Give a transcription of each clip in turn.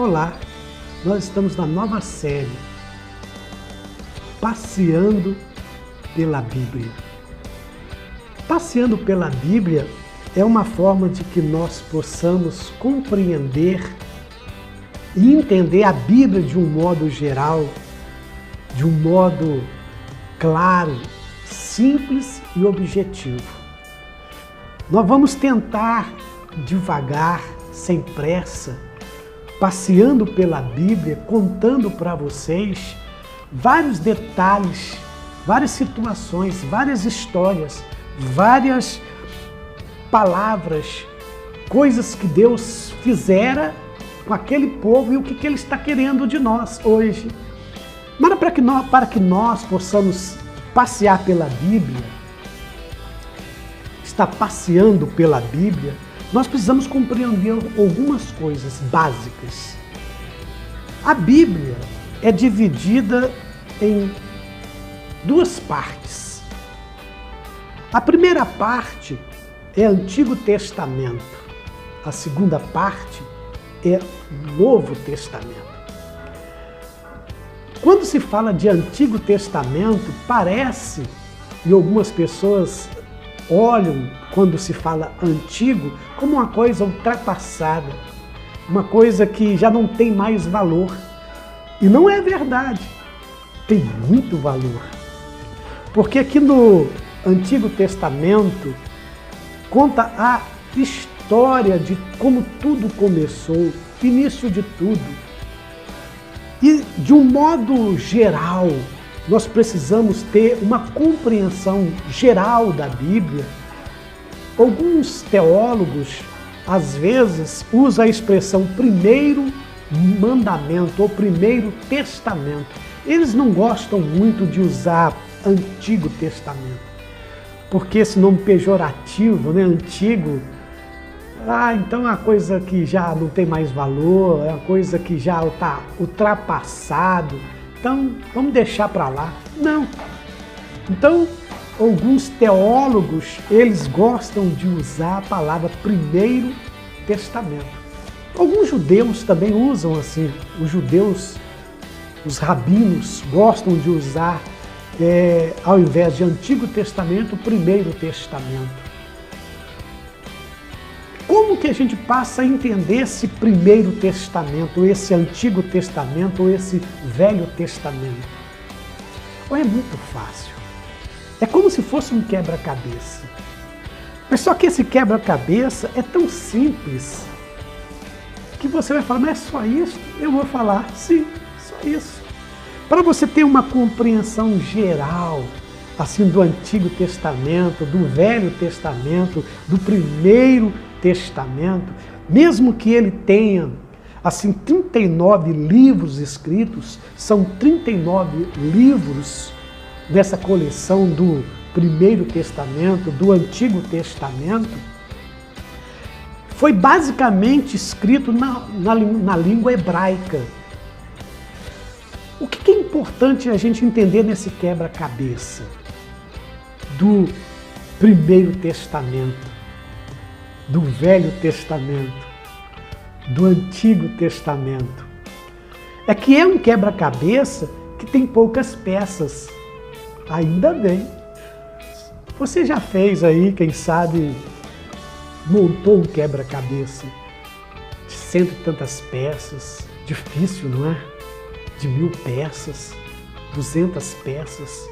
Olá, nós estamos na nova série Passeando pela Bíblia. Passeando pela Bíblia é uma forma de que nós possamos compreender e entender a Bíblia de um modo geral, de um modo claro, simples e objetivo. Nós vamos tentar devagar, sem pressa, passeando pela Bíblia, contando para vocês vários detalhes, várias situações, várias histórias, várias palavras, coisas que Deus fizera com aquele povo e o que Ele está querendo de nós hoje. Mas para que nós possamos passear pela Bíblia, estar passeando pela Bíblia, nós precisamos compreender algumas coisas básicas. A Bíblia é dividida em duas partes. A primeira parte é Antigo Testamento. A segunda parte é Novo Testamento. Quando se fala de Antigo Testamento, parece, e algumas pessoas olham, quando se fala antigo, como uma coisa ultrapassada, uma coisa que já não tem mais valor. E não é verdade, tem muito valor. Porque aqui no Antigo Testamento conta a história de como tudo começou, início de tudo. E de um modo geral, nós precisamos ter uma compreensão geral da Bíblia. Alguns teólogos, às vezes, usam a expressão primeiro mandamento ou primeiro testamento. Eles não gostam muito de usar Antigo Testamento, porque esse nome pejorativo, né, antigo, então é uma coisa que já não tem mais valor, é uma coisa que já está ultrapassado. Então, vamos deixar para lá. Não. Então, alguns teólogos, eles gostam de usar a palavra Primeiro Testamento. Alguns judeus também usam assim. Os judeus, os rabinos, gostam de usar, ao invés de Antigo Testamento, Primeiro Testamento. Como que a gente passa a entender esse Primeiro Testamento, esse Antigo Testamento, ou esse Velho Testamento? É muito fácil. É como se fosse um quebra-cabeça. Mas só que esse quebra-cabeça é tão simples que você vai falar, mas é só isso? Eu vou falar, sim, só isso. Para você ter uma compreensão geral, assim, do Antigo Testamento, do Velho Testamento, do Primeiro Testamento, mesmo que ele tenha, assim, 39 livros escritos, são 39 livros nessa coleção do Primeiro Testamento, do Antigo Testamento, foi basicamente escrito na língua hebraica. O que é importante a gente entender nesse quebra-cabeça do Primeiro Testamento, do Velho Testamento, do Antigo Testamento? É que é um quebra-cabeça que tem poucas peças. Ainda bem. Você já fez aí, quem sabe, montou um quebra-cabeça de 100 e tantas peças. Difícil, não é? De 1000 peças, 200 peças.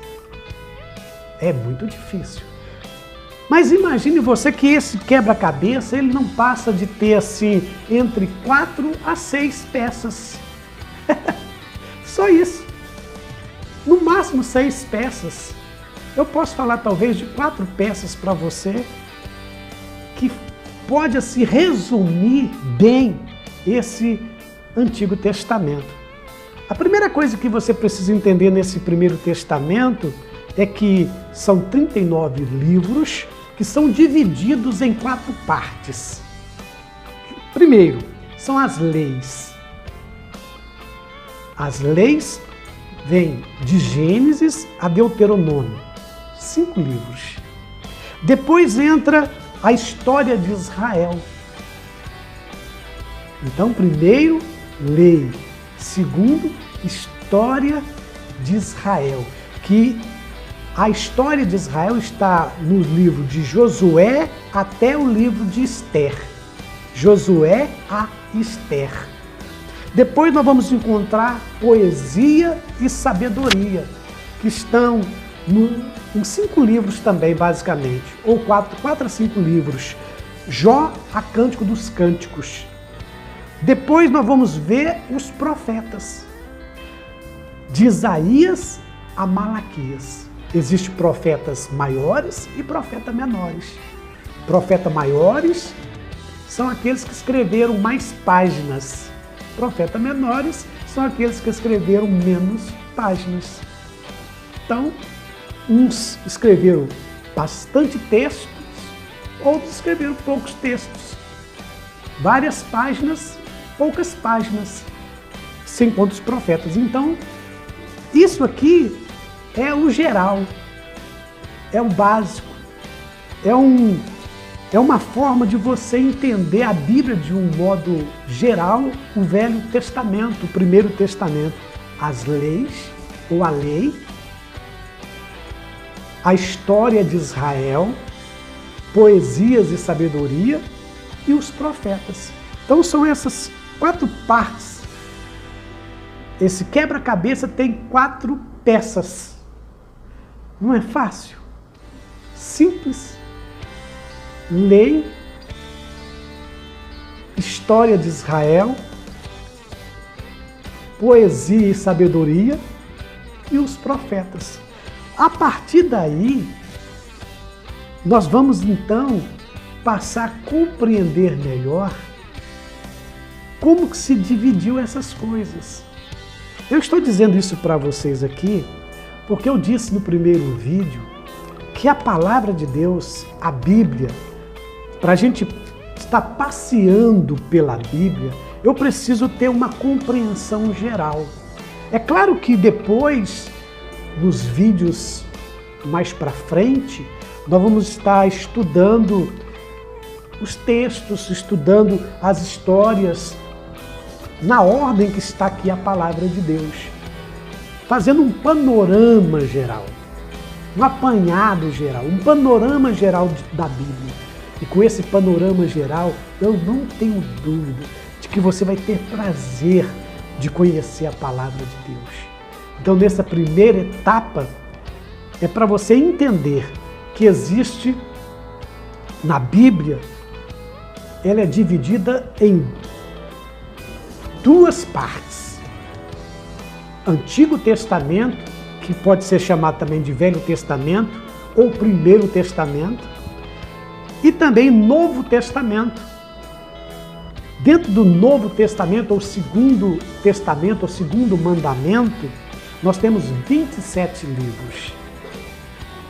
É muito difícil. Mas imagine você que esse quebra-cabeça, ele não passa de ter, assim, entre 4 a 6 peças. Só isso. No máximo 6 peças. Eu posso falar talvez de 4 peças para você que pode assim resumir bem esse Antigo Testamento. A primeira coisa que você precisa entender nesse Primeiro Testamento é que são 39 livros que são divididos em 4 partes. Primeiro, são as leis. As leis vêm de Gênesis a Deuteronômio, 5 livros. Depois entra a história de Israel. Então, primeiro lei. Segundo, história de Israel, que a história de Israel está no livro de Josué até o livro de Esther. Josué a Esther. Depois nós vamos encontrar poesia e sabedoria, que estão em 5 livros também, basicamente, ou 4 a 5 livros. Jó a Cântico dos Cânticos. Depois nós vamos ver os profetas, de Isaías a Malaquias. Existem profetas maiores e profetas menores. Profetas maiores são aqueles que escreveram mais páginas. Profetas menores são aqueles que escreveram menos páginas. Então, uns escreveram bastante textos, outros escreveram poucos textos. Várias páginas, poucas páginas, sem conta os profetas. Então, isso aqui é o geral, é o básico, é uma forma de você entender a Bíblia de um modo geral, o Velho Testamento, o Primeiro Testamento, as leis, ou a lei, a história de Israel, poesias e sabedoria e os profetas. Então são essas 4 partes. Esse quebra-cabeça tem 4 peças. Não é fácil? Simples. Lei, história de Israel, poesia e sabedoria e os profetas. A partir daí, nós vamos então passar a compreender melhor como que se dividiu essas coisas. Eu estou dizendo isso para vocês aqui porque eu disse no primeiro vídeo que a palavra de Deus, a Bíblia, para a gente estar passeando pela Bíblia, eu preciso ter uma compreensão geral. É claro que depois, nos vídeos mais para frente, nós vamos estar estudando os textos, estudando as histórias, na ordem que está aqui a palavra de Deus, fazendo um panorama geral, um apanhado geral, um panorama geral da Bíblia. E com esse panorama geral, eu não tenho dúvida de que você vai ter prazer de conhecer a palavra de Deus. Então, nessa primeira etapa, é para você entender que existe na Bíblia, ela é dividida em 2 partes. Antigo Testamento, que pode ser chamado também de Velho Testamento, ou Primeiro Testamento, e também Novo Testamento. Dentro do Novo Testamento, ou Segundo Testamento, ou Segundo Mandamento, nós temos 27 livros.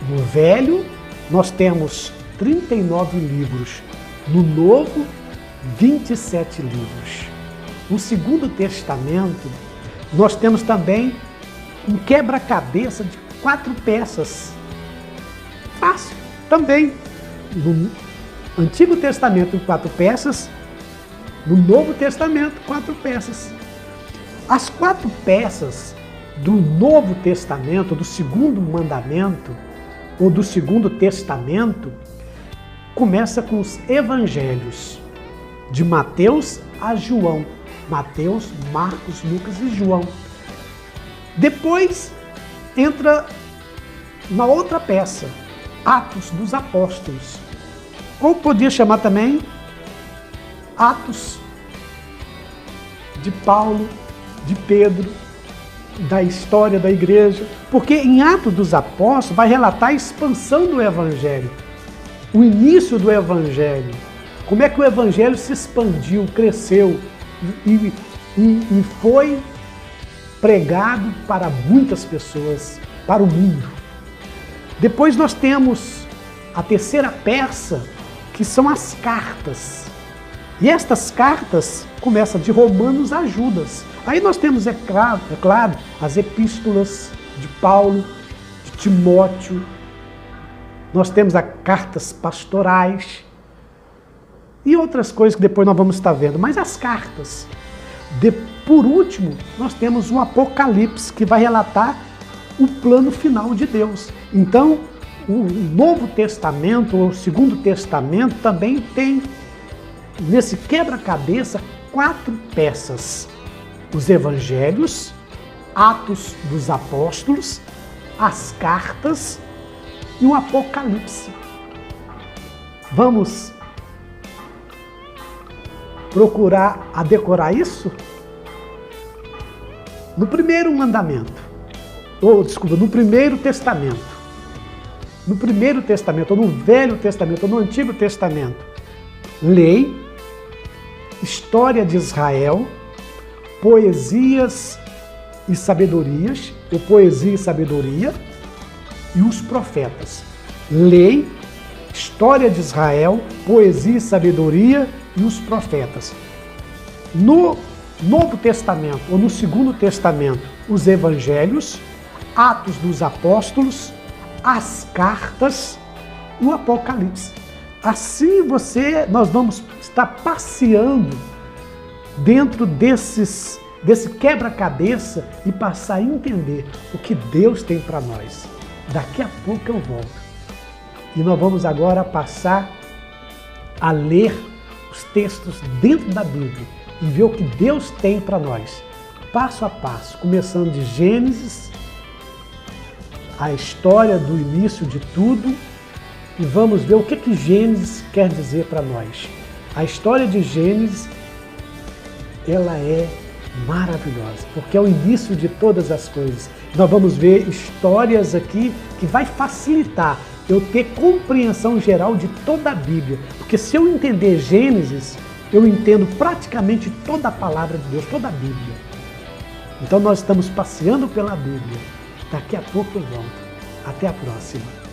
No Velho, nós temos 39 livros. No Novo, 27 livros. No Segundo Testamento, nós temos também um quebra-cabeça de 4 peças. Fácil, também. No Antigo Testamento, 4 peças. No Novo Testamento, 4 peças. As 4 peças do Novo Testamento, do Segundo Mandamento, ou do Segundo Testamento, começa com os Evangelhos, de Mateus a João. Mateus, Marcos, Lucas e João. Depois entra uma outra peça, Atos dos Apóstolos. Ou podia chamar também Atos de Paulo, de Pedro, da história da igreja. Porque em Atos dos Apóstolos vai relatar a expansão do Evangelho, o início do Evangelho, como é que o Evangelho se expandiu, cresceu e foi pregado para muitas pessoas, para o mundo. Depois nós temos a terceira peça, que são as cartas. E estas cartas começam de Romanos a Judas. Aí nós temos, é claro, as epístolas de Paulo, de Timóteo. Nós temos as cartas pastorais e outras coisas que depois nós vamos estar vendo. Mas as cartas, Por último, nós temos o Apocalipse, que vai relatar o plano final de Deus. Então, o Novo Testamento, ou o Segundo Testamento, também tem, nesse quebra-cabeça, 4 peças. Os Evangelhos, Atos dos Apóstolos, as cartas e o Apocalipse. Vamos procurar decorar isso? No primeiro mandamento, no primeiro testamento, ou no Velho Testamento, ou no Antigo Testamento, lei, história de Israel, poesias e sabedorias, ou poesia e sabedoria, e os profetas. Lei, história de Israel, poesia e sabedoria e os profetas. No Novo Testamento, ou no Segundo Testamento, os Evangelhos, Atos dos Apóstolos, as cartas e o Apocalipse. Assim nós vamos estar passeando dentro desse quebra-cabeça e passar a entender o que Deus tem para nós. Daqui a pouco eu volto. E nós vamos agora passar a ler os textos dentro da Bíblia e ver o que Deus tem para nós, passo a passo, começando de Gênesis, a história do início de tudo, e vamos ver o que Gênesis quer dizer para nós. A história de Gênesis, ela é maravilhosa, porque é o início de todas as coisas. Nós vamos ver histórias aqui que vai facilitar eu ter compreensão geral de toda a Bíblia, porque se eu entender Gênesis, eu entendo praticamente toda a palavra de Deus, toda a Bíblia. Então nós estamos passeando pela Bíblia. Daqui a pouco eu volto. Até a próxima.